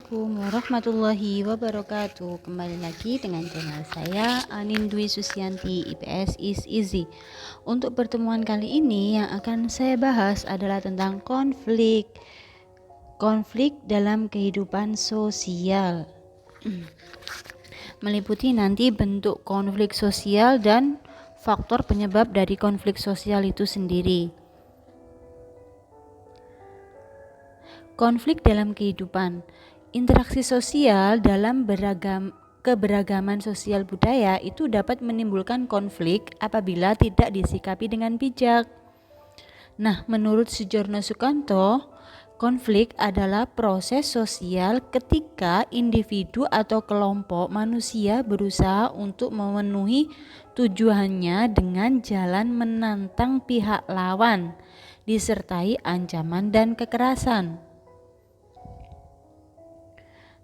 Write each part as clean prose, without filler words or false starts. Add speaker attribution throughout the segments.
Speaker 1: Assalamualaikum warahmatullahi wabarakatuh. Kembali lagi dengan channel saya Anin Dwi Susianti, IPS is Easy. Untuk pertemuan kali ini yang akan saya bahas adalah tentang konflik dalam kehidupan sosial. Meliputi nanti bentuk konflik sosial dan faktor penyebab dari konflik sosial itu sendiri. Konflik dalam kehidupan. Interaksi sosial dalam keberagaman sosial budaya itu dapat menimbulkan konflik apabila tidak disikapi dengan bijak. Nah, menurut Sujorno Sukanto, konflik adalah proses sosial ketika individu atau kelompok manusia berusaha untuk memenuhi tujuannya dengan jalan menantang pihak lawan, disertai ancaman dan kekerasan.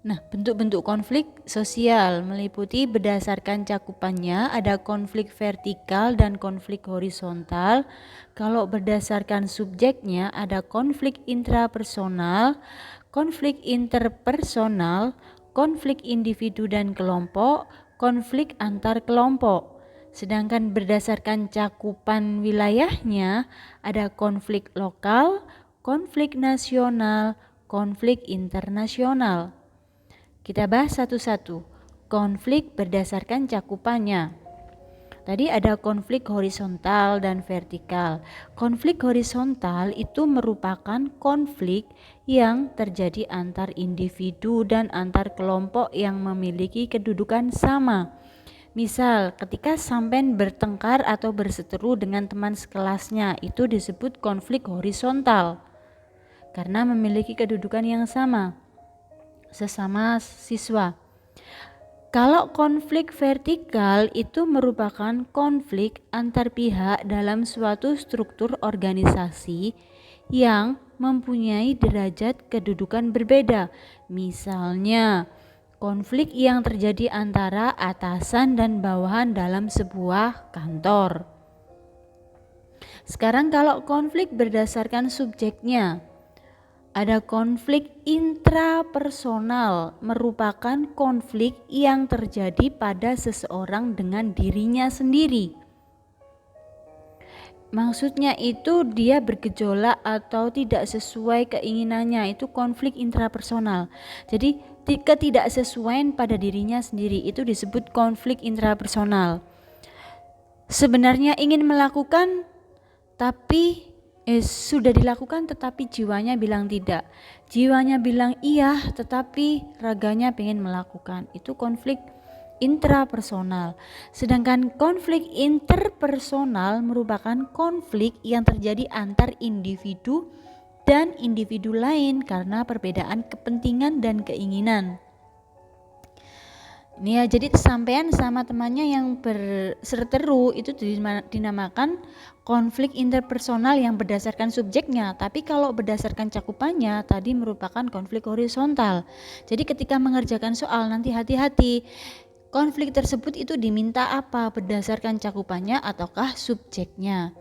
Speaker 1: Nah, bentuk-bentuk konflik sosial meliputi berdasarkan cakupannya ada konflik vertikal dan konflik horizontal. Kalau berdasarkan subjeknya ada konflik intrapersonal, konflik interpersonal, konflik individu dan kelompok, konflik antar kelompok. Sedangkan berdasarkan cakupan wilayahnya ada konflik lokal, konflik nasional, konflik internasional. Kita bahas satu-satu. Konflik berdasarkan cakupannya. Tadi ada konflik horizontal dan vertikal. Konflik horizontal itu merupakan konflik yang terjadi antar individu dan antar kelompok yang memiliki kedudukan sama. Misal, ketika sampean bertengkar atau berseteru dengan teman sekelasnya, itu disebut konflik horizontal karena memiliki kedudukan yang sama, sesama siswa. Kalau konflik vertikal itu merupakan konflik antar pihak dalam suatu struktur organisasi yang mempunyai derajat kedudukan berbeda. Misalnya, konflik yang terjadi antara atasan dan bawahan dalam sebuah kantor. Sekarang kalau konflik berdasarkan subjeknya, ada konflik intrapersonal, merupakan konflik yang terjadi pada seseorang dengan dirinya sendiri. Maksudnya itu dia bergejolak atau tidak sesuai keinginannya, itu konflik intrapersonal. Jadi ketidaksesuaian pada dirinya sendiri itu disebut konflik intrapersonal. Sebenarnya ingin melakukan tapi sudah dilakukan tetapi jiwanya bilang tidak, jiwanya bilang iya tetapi raganya pengen melakukan, itu konflik intrapersonal. Sedangkan konflik interpersonal merupakan konflik yang terjadi antar individu dan individu lain karena perbedaan kepentingan dan keinginan. Ini ya, jadi sampean sama temannya yang berseteru itu dinamakan konflik interpersonal yang berdasarkan subjeknya. Tapi kalau berdasarkan cakupannya tadi merupakan konflik horizontal. Jadi ketika mengerjakan soal nanti hati-hati, konflik tersebut itu diminta apa, berdasarkan cakupannya ataukah subjeknya.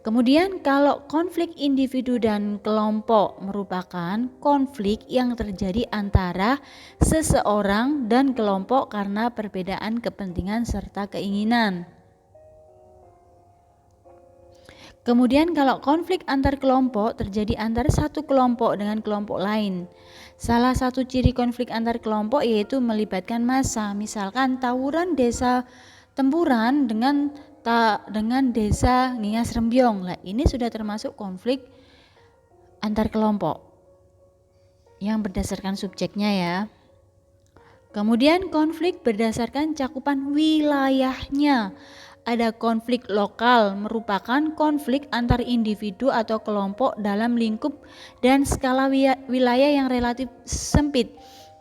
Speaker 1: Kemudian kalau konflik individu dan kelompok merupakan konflik yang terjadi antara seseorang dan kelompok karena perbedaan kepentingan serta keinginan. Kemudian kalau konflik antar kelompok terjadi antara satu kelompok dengan kelompok lain. Salah satu ciri konflik antar kelompok yaitu melibatkan massa. Misalkan tawuran desa Tempuran dengan desa Ngingas Rembyong. Nah, ini sudah termasuk konflik antar kelompok yang berdasarkan subjeknya ya. Kemudian konflik berdasarkan cakupan wilayahnya. Ada konflik lokal, merupakan konflik antar individu atau kelompok dalam lingkup dan skala wilayah yang relatif sempit.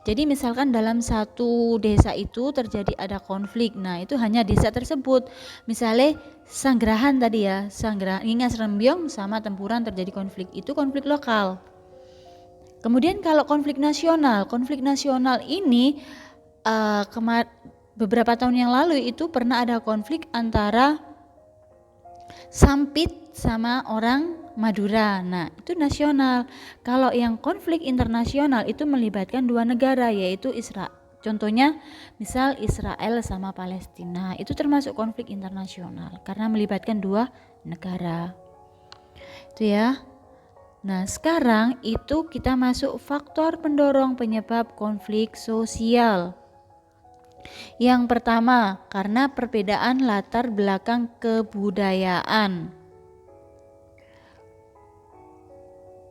Speaker 1: Jadi misalkan dalam satu desa itu terjadi ada konflik, nah itu hanya desa tersebut. Misalnya Sanggerahan tadi ya, Sanggerahan Ngingas Rembyong sama Tempuran terjadi konflik, itu konflik lokal. Kemudian kalau konflik nasional ini beberapa tahun yang lalu itu pernah ada konflik antara Sampit sama orang Madura. Nah, itu nasional. Kalau yang konflik internasional itu melibatkan dua negara, yaitu Israel. Contohnya, misal Israel sama Palestina, itu termasuk konflik internasional karena melibatkan dua negara. Itu ya. Nah, sekarang itu kita masuk faktor pendorong penyebab konflik sosial. Yang pertama, karena perbedaan latar belakang kebudayaan.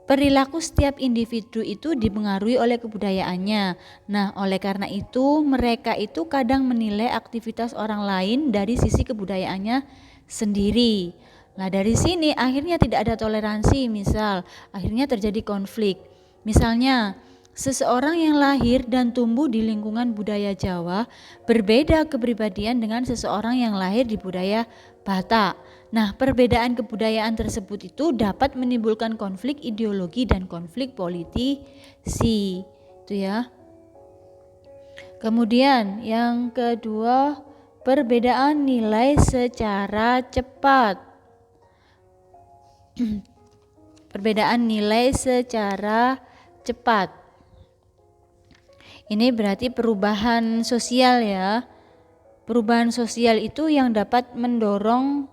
Speaker 1: Perilaku setiap individu itu dipengaruhi oleh kebudayaannya. Nah, oleh karena itu mereka itu kadang menilai aktivitas orang lain dari sisi kebudayaannya sendiri. Nah, dari sini akhirnya tidak ada toleransi, misal akhirnya terjadi konflik. Misalnya, seseorang yang lahir dan tumbuh di lingkungan budaya Jawa berbeda kepribadian dengan seseorang yang lahir di budaya Batak. Nah, perbedaan kebudayaan tersebut itu dapat menimbulkan konflik ideologi dan konflik politisi. Itu ya. Kemudian yang kedua, perbedaan nilai secara cepat. Perbedaan nilai secara cepat. Ini berarti perubahan sosial ya. Perubahan sosial itu yang dapat mendorong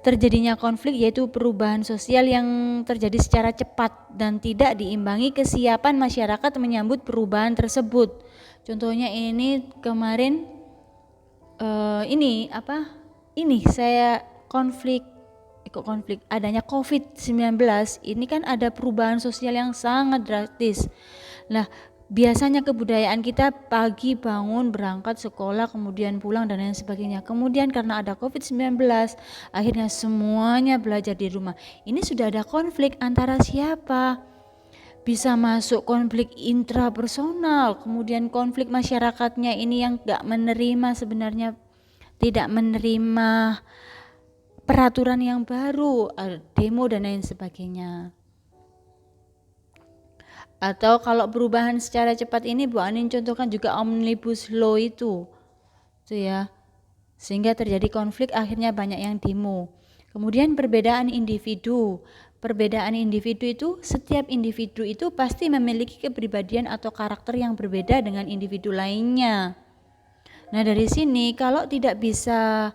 Speaker 1: terjadinya konflik, yaitu perubahan sosial yang terjadi secara cepat dan tidak diimbangi kesiapan masyarakat menyambut perubahan tersebut. Contohnya ini kemarin saya konflik adanya COVID-19, ini kan ada perubahan sosial yang sangat drastis. Nah, biasanya kebudayaan kita pagi bangun, berangkat sekolah, kemudian pulang dan lain sebagainya. Kemudian karena ada COVID-19, akhirnya semuanya belajar di rumah. Ini sudah ada konflik antara siapa? Bisa masuk konflik intrapersonal, kemudian konflik masyarakatnya ini yang gak menerima, sebenarnya tidak menerima peraturan yang baru, demo dan lain sebagainya. Atau kalau perubahan secara cepat ini Bu Anin contohkan juga Omnibus Law itu ya, sehingga terjadi konflik, akhirnya banyak yang demo. Kemudian perbedaan individu itu, setiap individu itu pasti memiliki kepribadian atau karakter yang berbeda dengan individu lainnya. Nah, dari sini kalau tidak bisa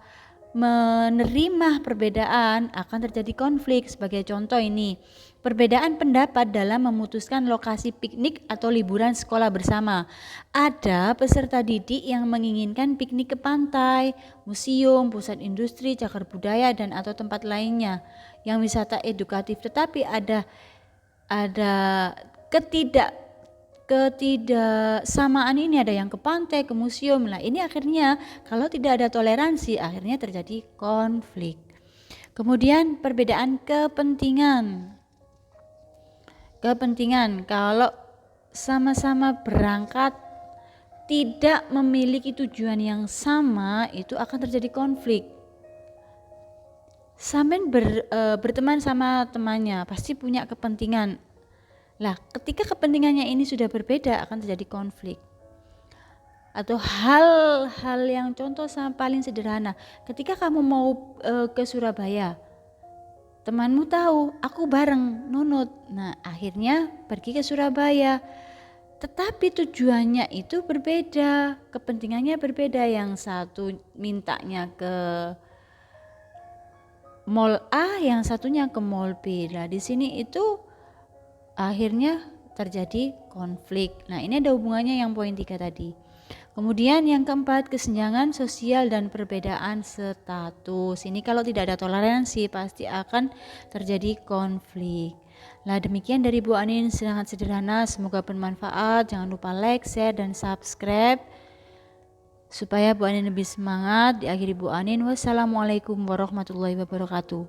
Speaker 1: menerima perbedaan akan terjadi konflik. Sebagai contoh ini, perbedaan pendapat dalam memutuskan lokasi piknik atau liburan sekolah bersama. Ada peserta didik yang menginginkan piknik ke pantai, museum, pusat industri, cagar budaya dan atau tempat lainnya yang wisata edukatif, tetapi ada ketidaksamaan ini, ada yang ke pantai, ke museum. Nah, ini akhirnya kalau tidak ada toleransi akhirnya terjadi konflik. Kemudian perbedaan kepentingan, kalau sama-sama berangkat tidak memiliki tujuan yang sama, itu akan terjadi konflik. Sampai berteman sama temannya pasti punya kepentingan. Lah, ketika kepentingannya ini sudah berbeda akan terjadi konflik. Atau hal-hal yang contoh paling sederhana, ketika kamu mau ke Surabaya, temanmu tahu aku bareng nunut. Nah, akhirnya pergi ke Surabaya. Tetapi tujuannya itu berbeda, kepentingannya berbeda. Yang satu mintanya ke mall A, yang satunya ke mall B. Nah, di sini itu akhirnya terjadi konflik. Nah, ini ada hubungannya yang poin 3 tadi. Kemudian yang keempat, kesenjangan sosial dan perbedaan status. Ini kalau tidak ada toleransi pasti akan terjadi konflik. Nah, demikian dari Bu Anin, sangat sederhana, semoga bermanfaat. Jangan lupa like, share dan subscribe supaya Bu Anin lebih semangat. Diakhiri Bu Anin, wassalamualaikum warahmatullahi wabarakatuh.